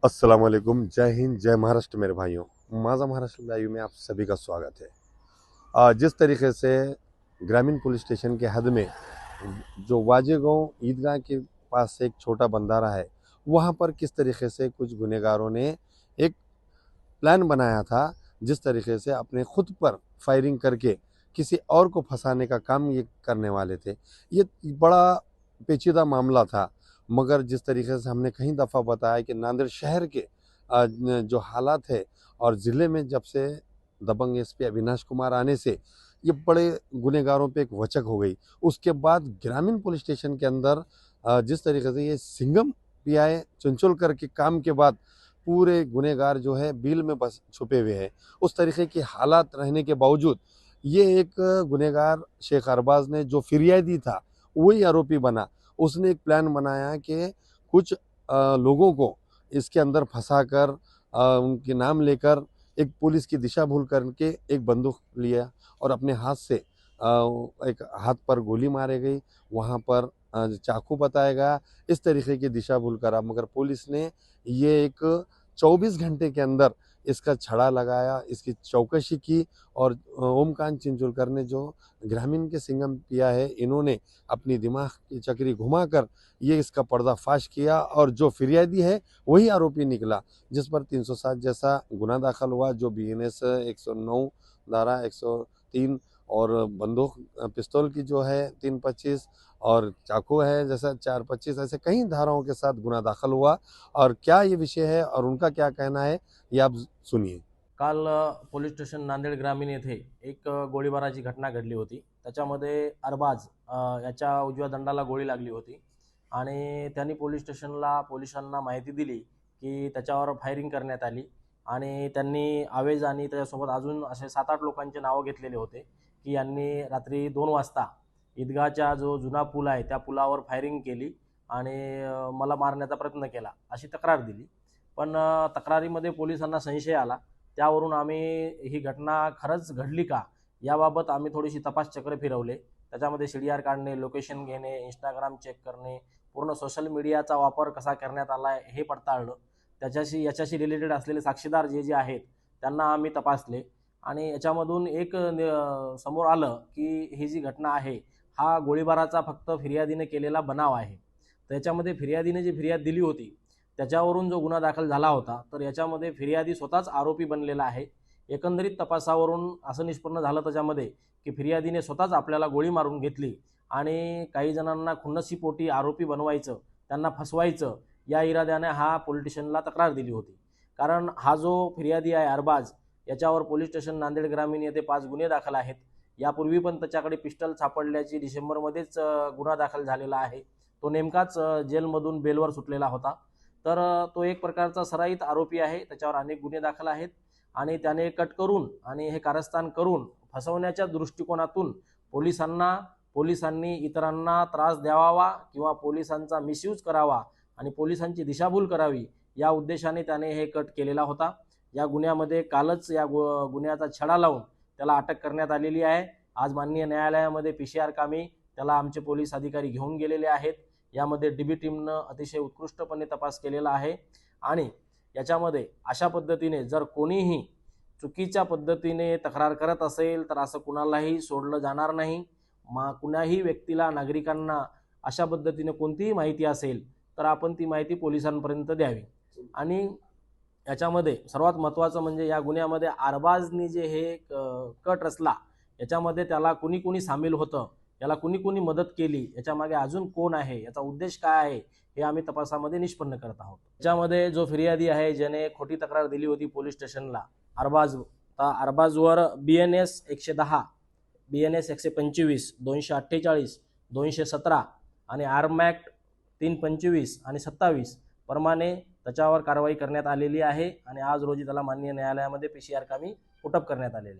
अस्सलाम वालेकुम, जय हिंद, जय महाराष्ट्र मेरे भाइयों। माझा महाराष्ट्र लाइव में आप सभी का स्वागत है। जिस तरीके से ग्रामीण पुलिस स्टेशन के हद में जो वाजेगांव ईदगाह के पास एक छोटा बंधारा है, वहाँ पर किस तरीके से कुछ गुनहगारों ने एक प्लान बनाया था, जिस तरीके से अपने खुद पर फायरिंग करके किसी और को फंसाने का काम ये करने वाले थे। ये बड़ा पेचीदा मामला था, मगर जिस तरीके से हमने कई दफ़ा बताया कि नांदेड़ शहर के जो हालात है और ज़िले में जब से दबंग एसपी अविनाश कुमार आने से ये बड़े गुनहगारों पे एक वचक हो गई। उसके बाद ग्रामीण पुलिस स्टेशन के अंदर जिस तरीके से ये सिंघम पीआई चंचोलकर के काम के बाद पूरे गुनहगार जो है बिल में बस छुपे हुए हैं। उस तरीके की हालात रहने के बावजूद ये एक गुनहगार शेख अरबाज ने जो फिरियादी था वही आरोपी बना। उसने एक प्लान बनाया कि कुछ लोगों को इसके अंदर फंसाकर उनके नाम लेकर एक पुलिस की दिशा भूल करके एक बंदूक लिया और अपने हाथ से एक हाथ पर गोली मारे गई, वहाँ पर चाकू बताया गया। इस तरीके की दिशा भूल करा, मगर पुलिस ने ये एक 24 घंटे के अंदर इसका छड़ा लगाया, इसकी चौकसी की और ओमकांत चिंचोलकर ने जो ग्रामीण के सिंघम किया है, इन्होंने अपनी दिमाग की चक्री घुमाकर ये इसका पर्दाफाश किया और जो फिरियादी है वही आरोपी निकला, जिस पर 307 जैसा गुना दाखिल हुआ, जो बीएनएस 109 धारा 103 और बंदूक पिस्तौल की जो है 325 और चाकू है जैसा 425, ऐसे कई धाराओं के साथ गुना दाखिल हुआ। और क्या ये विषय है और उनका क्या कहना है, ये आप सुनिए। काल पोलीस स्टेशन नांदेड ग्रामीण येथे एक गोळीबाराची घटना घडली होती। त्याच्यामध्ये अरबाज याच्या उजव्या दंडाला गोळी लागली होती आणि त्यांनी पोलिसांना माहिती दिली की त्याच्यावर फायरिंग करण्यात आली आणि त्यांनी आवेज आणि त्याच्यासोबत अजून असे 7-8 लोकांचे नावं घेतलेले होते की यांनी रात्री 2 वाजता ईदगाहचा जो जुना पूल आहे त्या पुलावर फायरिंग केली आणि मला मारण्याचा प्रयत्न केला अशी तक्रार दिली। पण तक्रारीमध्ये पोलिसांना संशय आला। त्यावरून आम्ही ही घटना खरंच घडली का याबाबत आम्ही थोडीशी तपास चक्र फिरवले। त्याच्यामध्ये सीडीआर काढणे, लोकेशन घेणे, इंस्टाग्राम चेक करणे, पूर्ण सोशल मीडियाचा वापर कसा करण्यात आला आहे हे पडताळलं। याच्याशी रिलेटेड असलेले साक्षीदार जे जे आहेत त्यांना आम्ही तपासले आणि याच्यामधून एक समोर आलं की ही जी घटना आहे हा गोळीबाराचा फक्त फिर्यादीने केलेला बनाव आहे। त्याच्यामध्ये फिर्यादीने जी फिर्याद दिली होती त्याच्यावरून जो गुन्हा दाखल झाला होता तर याच्यामध्ये फिर्यादी स्वतःच आरोपी बनलेला आहे। एकंदरीत तपासावरून असं निष्पन्न झालं त्याच्यामध्ये की फिर्यादीने स्वतःच आपल्याला गोळी मारून घेतली आणि काही जणांना खुन्नसीपोटी आरोपी बनवायचं, त्यांना फसवायचं या इराद्याने हा पोलिटिशियनला तक्रार दिली होती। कारण हा जो फिर्यादी आहे अरबाज याच्यावर पोलीस स्टेशन नांदेड ग्रामीण येथे 5 गुन्हे दाखल आहेत। यापूर्वी पण त्याच्याकडे पिस्टल सापडल्याची डिसेंबरमध्येच गुन्हा दाखल झालेला आहे। तो नेमकाच जेलमधून बेलवर सुटलेला होता। तर तो एक प्रकारचा सराईत आरोपी आहे। त्याच्यावर अनेक गुन्हे दाखल आहेत आणि त्याने कट करून आणि हे कारस्थान करून फसवण्याच्या दृष्टिकोनातून पोलिसांनी इतरांना त्रास द्यावा किंवा पोलिसांचा मिसयूज करावा आणि पोलिसांची दिशाभूल करावी या उद्देशाने त्याने हे कट केलेला होता। या गुन्ह्यामध्ये कालच या गुन्ह्याचा छडा लावून त्याला अटक करण्यात आलेली आहे। आज माननीय न्यायालयामध्ये पीसीआर कामी त्याला आमचे पोलीस अधिकारी घेऊन गेलेले आहेत। यामध्ये डीबी टीमनं अतिशय उत्कृष्टपणे तपास केलेला आहे आणि याच्यामध्ये अशा पद्धतीने जर कोणीही चुकीच्या पद्धतीने तक्रार करत असेल तर असं कुणालाही सोडलं जाणार नाही। कुणाही व्यक्तीला, नागरिकांना अशा पद्धतीने कोणतीही माहिती असेल तर आपण ती माहिती पोलिसांपर्यंत द्यावी। आणि याच्यामध्ये सर्वात महत्त्वाचं म्हणजे या गुन्ह्यामध्ये अरबाजनी जे हे कट रचला याच्यामध्ये त्याला कुणी सामील होतं, याला कुणी मदत केली, याच्यामागे अजून कोण आहे, याचा उद्देश काय आहे हे आम्ही तपासामध्ये निष्पन्न करत आहोत। याच्यामध्ये जो फिर्यादी आहे ज्याने खोटी तक्रार दिली होती पोलीस स्टेशनला अरबाजवर बीएनएस 110, बीएनएस 125, 248, 217 आणि आर्म ॲक्ट 325 आणि 27 प्रमाणे त्याच्यावर कारवाई करण्यात आलेली आहे आणि आज रोजी त्याला माननीय न्यायालयामध्ये पीसीआर कामी पुटअप करण्यात आलेले आहे।